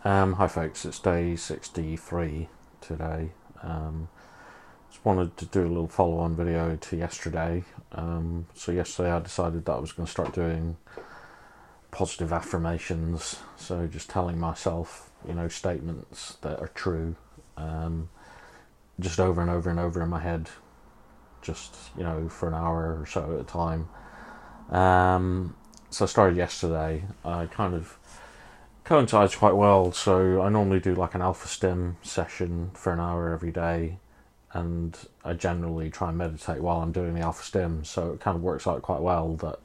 Hi folks, it's day 63 today. Just wanted to do a little follow-on video to yesterday. So yesterday I decided that I was going to start doing positive affirmations. So just telling myself, statements that are true, just over and over and over in my head, just, for an hour or so at a time. So I started yesterday. I kind of coincides quite well. So I normally do like an alpha stim session for an hour every day, and I generally try and meditate while I'm doing the alpha stim. So it kind of works out quite well that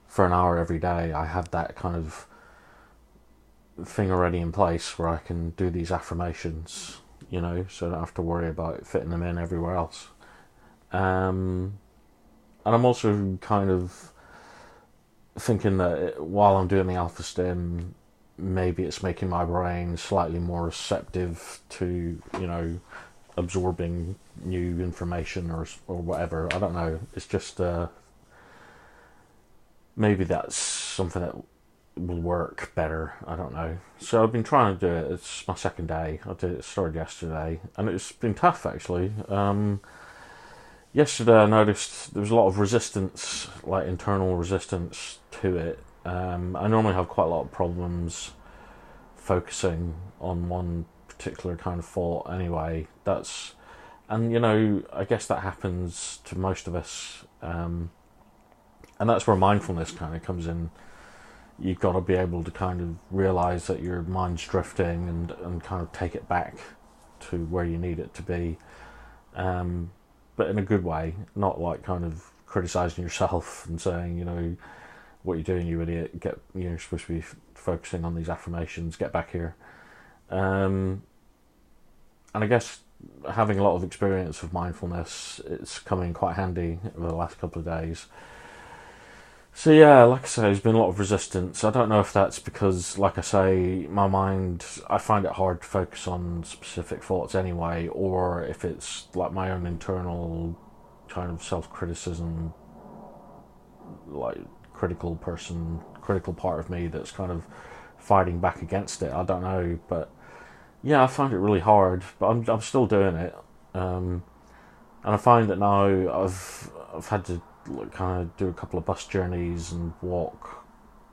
for an hour every day I have that kind of thing already in place where I can do these affirmations, so I don't have to worry about fitting them in everywhere else. And I'm also kind of thinking that while I'm doing the alpha stim, maybe it's making my brain slightly more receptive to, absorbing new information or whatever. I don't know. It's just maybe that's something that will work better. I don't know. So I've been trying to do it. It's my second day. Started yesterday, and it's been tough actually. Yesterday I noticed there was a lot of resistance, like internal resistance to it. I normally have quite a lot of problems focusing on one particular kind of thought anyway. I guess that happens to most of us. And that's where mindfulness kind of comes in. You've got to be able to kind of realise that your mind's drifting and kind of take it back to where you need it to be. But in a good way, not like kind of criticising yourself and saying, what you're doing, you idiot, you're supposed to be focusing on these affirmations, get back here. And I guess having a lot of experience of mindfulness, it's come in quite handy over the last couple of days. So yeah, like I say, there's been a lot of resistance. I don't know if that's because, like I say, my mind, I find it hard to focus on specific thoughts anyway, or if it's like my own internal kind of self-criticism, like critical part of me that's kind of fighting back against it. I don't know, but yeah, I find it really hard, but I'm still doing it. And I find that now I've had to kind of do a couple of bus journeys and walk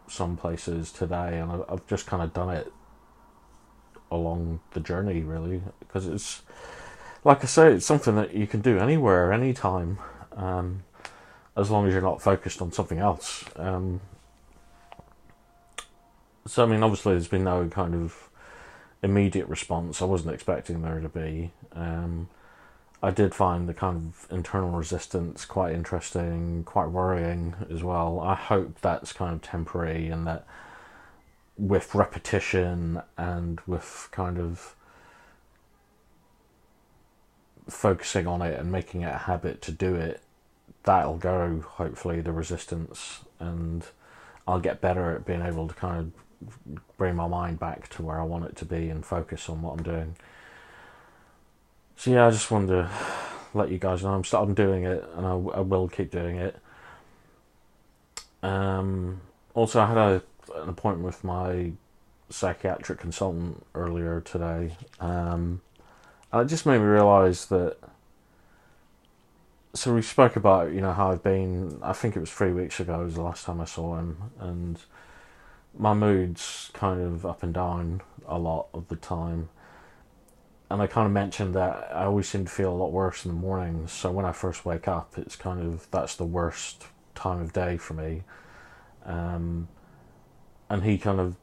some places today, and I've just kind of done it along the journey really, because it's, like I say, it's something that you can do anywhere, anytime, as long as you're not focused on something else. So I mean, obviously there's been no kind of immediate response. I wasn't expecting there to be. I did find the kind of internal resistance quite interesting, quite worrying as well. I hope that's kind of temporary, and that with repetition and with kind of focusing on it and making it a habit to do it, that'll go, hopefully, the resistance, and I'll get better at being able to kind of bring my mind back to where I want it to be and focus on what I'm doing. So yeah, I just wanted to let you guys know I'm doing it, and I will keep doing it. Also, I had an appointment with my psychiatric consultant earlier today, and it just made me realise that. So we spoke about, how I've been. I think it was 3 weeks ago was the last time I saw him, and my mood's kind of up and down a lot of the time. And I kind of mentioned that I always seem to feel a lot worse in the mornings. So when I first wake up, it's kind of, that's the worst time of day for me. And he kind of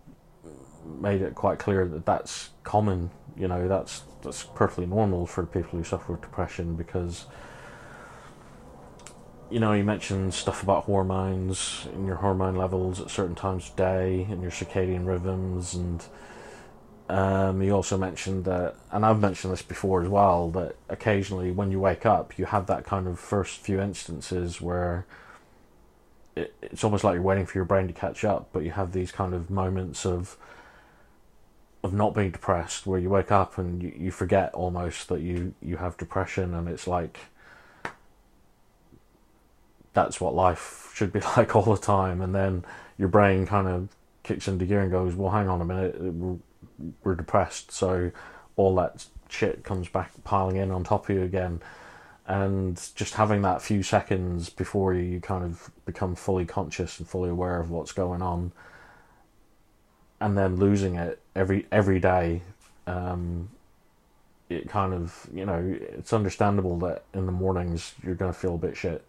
made it quite clear that that's common. That's perfectly normal for people who suffer with depression, because he mentioned stuff about hormones and your hormone levels at certain times of day and your circadian rhythms, and he also mentioned that, and I've mentioned this before as well, that occasionally when you wake up, you have that kind of first few instances where it's almost like you're waiting for your brain to catch up, but you have these kind of moments of not being depressed, where you wake up and you forget almost that you have depression, and it's like that's what life should be like all the time, and then your brain kind of kicks into gear and goes, well, hang on a minute, we're depressed, so all that shit comes back piling in on top of you again. And just having that few seconds before you kind of become fully conscious and fully aware of what's going on, and then losing it every day, it kind of, it's understandable that in the mornings you're going to feel a bit shit.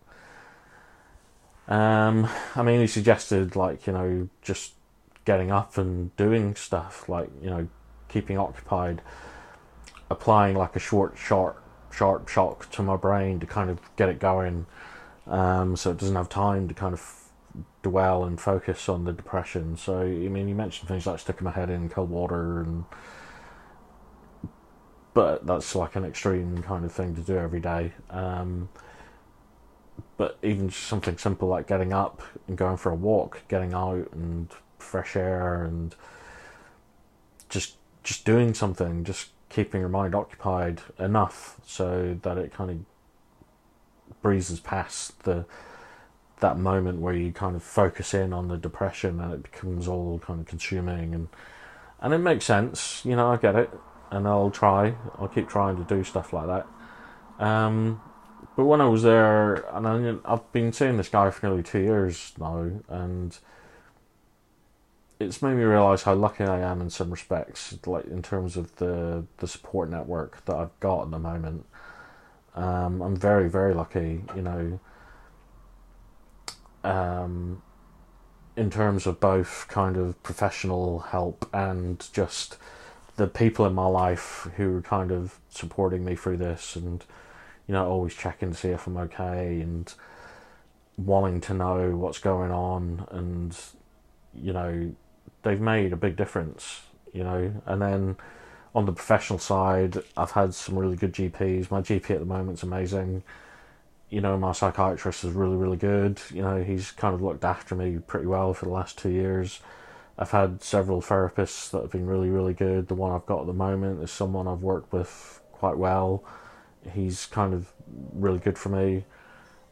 I mean, he suggested, like, just getting up and doing stuff, like, keeping occupied, applying like a short, sharp shock to my brain to kind of get it going, so it doesn't have time to kind of dwell and focus on the depression. So, I mean, you mentioned things like sticking my head in cold water, but that's like an extreme kind of thing to do every day. But even just something simple like getting up and going for a walk, getting out and fresh air, and just doing something, just keeping your mind occupied enough so that it kind of breezes past that moment where you kind of focus in on the depression and it becomes all kind of consuming, and it makes sense, I get it, and I'll keep trying to do stuff like that. But when I was there, and I've been seeing this guy for nearly 2 years now, and it's made me realise how lucky I am in some respects, like in terms of the support network that I've got at the moment. I'm very, very lucky, in terms of both kind of professional help and just the people in my life who are kind of supporting me through this, and always checking to see if I'm okay, and wanting to know what's going on, and they've made a big difference, and then on the professional side, I've had some really good GPs. My GP at the moment's amazing. My psychiatrist is really, really good. He's kind of looked after me pretty well for the last 2 years. I've had several therapists that have been really, really good. The one I've got at the moment is someone I've worked with quite well. He's kind of really good for me.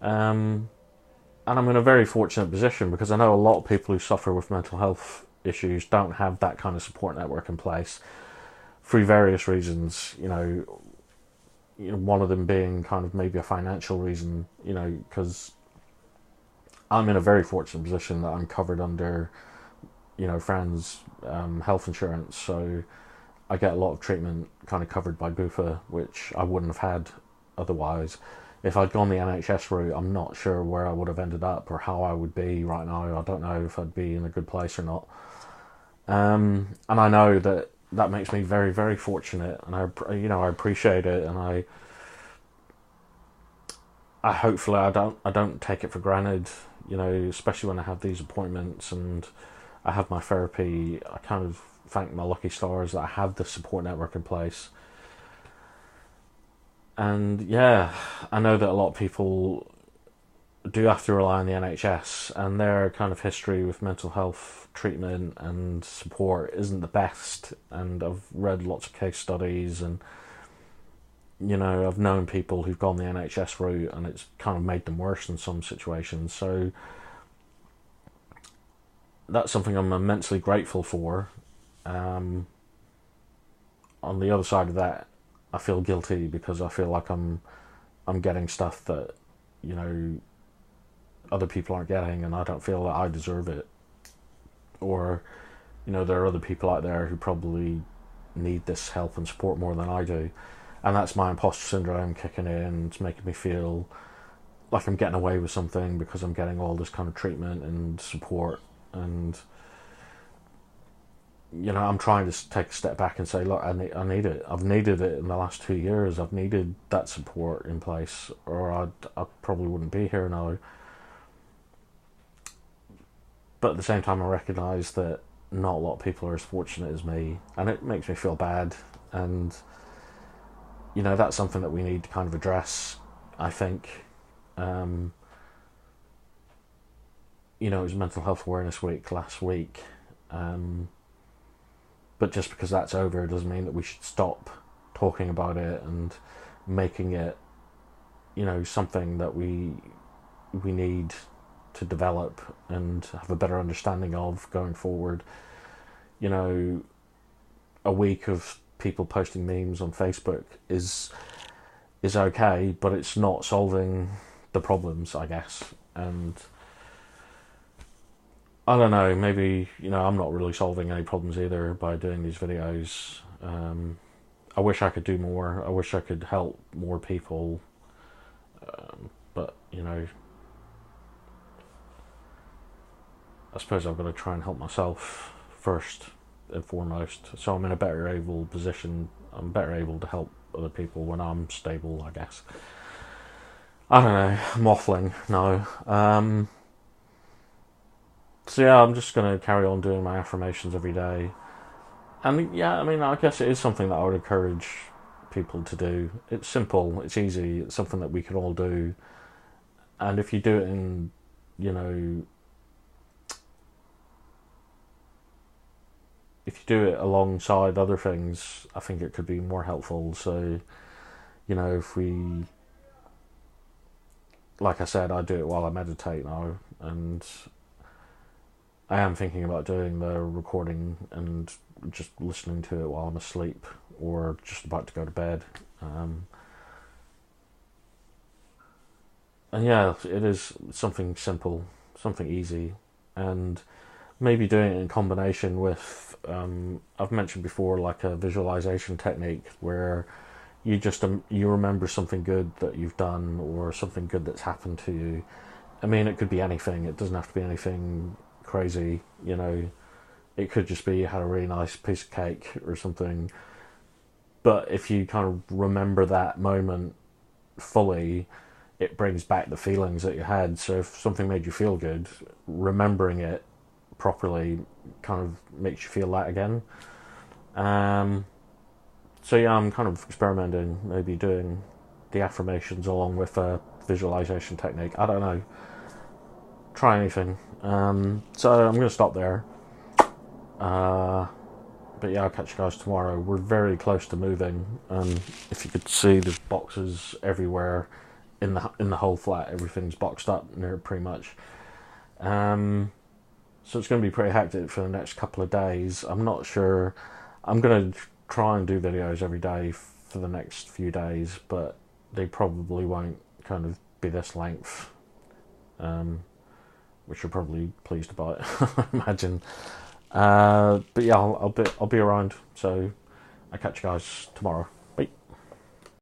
And I'm in a very fortunate position because I know a lot of people who suffer with mental health issues don't have that kind of support network in place through various reasons. One of them being kind of maybe a financial reason, because I'm in a very fortunate position that I'm covered under, friends' health insurance, so I get a lot of treatment kind of covered by Bupa, which I wouldn't have had otherwise. If I'd gone the NHS route, I'm not sure where I would have ended up or how I would be right now. I don't know if I'd be in a good place or not. And I know that makes me very, very fortunate, and I appreciate it, and I hopefully I don't take it for granted, especially when I have these appointments and I have my therapy. I kind of thank my lucky stars that I have this support network in place. And yeah, I know that a lot of people do have to rely on the NHS, and their kind of history with mental health treatment and support isn't the best. And I've read lots of case studies, and I've known people who've gone the NHS route and it's kind of made them worse in some situations. So that's something I'm immensely grateful for. On the other side of that, I feel guilty because I feel like I'm getting stuff that other people aren't getting, and I don't feel that I deserve it. Or there are other people out there who probably need this help and support more than I do, and that's my imposter syndrome kicking in. It's making me feel like I'm getting away with something because I'm getting all this kind of treatment and support, and I'm trying to take a step back and say, look, I need it. I've needed it in the last 2 years. I've needed that support in place, or I probably wouldn't be here now. But at the same time, I recognise that not a lot of people are as fortunate as me, and it makes me feel bad. And that's something that we need to kind of address, I think. It was Mental Health Awareness Week last week. But just because that's over doesn't mean that we should stop talking about it and making it, something that we need to develop and have a better understanding of going forward. a week of people posting memes on Facebook is okay, but it's not solving the problems, I guess. And I don't know, maybe, I'm not really solving any problems either by doing these videos. I wish I could do more. I wish I could help more people. But, I suppose I've got to try and help myself first and foremost. So I'm in a better able position. I'm better able to help other people when I'm stable, I guess. I don't know. I'm waffling now. So yeah, I'm just going to carry on doing my affirmations every day. And yeah, I mean, I guess it is something that I would encourage people to do. It's simple, it's easy, it's something that we can all do. And if you do it in, if you do it alongside other things, I think it could be more helpful. So, if we, like I said, I do it while I meditate now, and I am thinking about doing the recording and just listening to it while I'm asleep or just about to go to bed. And yeah, it is something simple, something easy, and maybe doing it in combination with, I've mentioned before, like a visualization technique where you remember something good that you've done or something good that's happened to you. I mean, it could be anything. It doesn't have to be anything crazy, It could just be you had a really nice piece of cake or something. But if you kind of remember that moment fully, it brings back the feelings that you had. So if something made you feel good, remembering it properly kind of makes you feel that again. So yeah, I'm kind of experimenting, maybe doing the affirmations along with a visualization technique. I don't know. Try anything. So I'm going to stop there. But yeah, I'll catch you guys tomorrow. We're very close to moving. If you could see, there's boxes everywhere in the whole flat. Everything's boxed up near pretty much. So it's going to be pretty hectic for the next couple of days. I'm not sure. I'm going to try and do videos every day for the next few days, but they probably won't kind of be this length. Which you're probably pleased about, I imagine. But yeah, I'll be around. So I'll catch you guys tomorrow.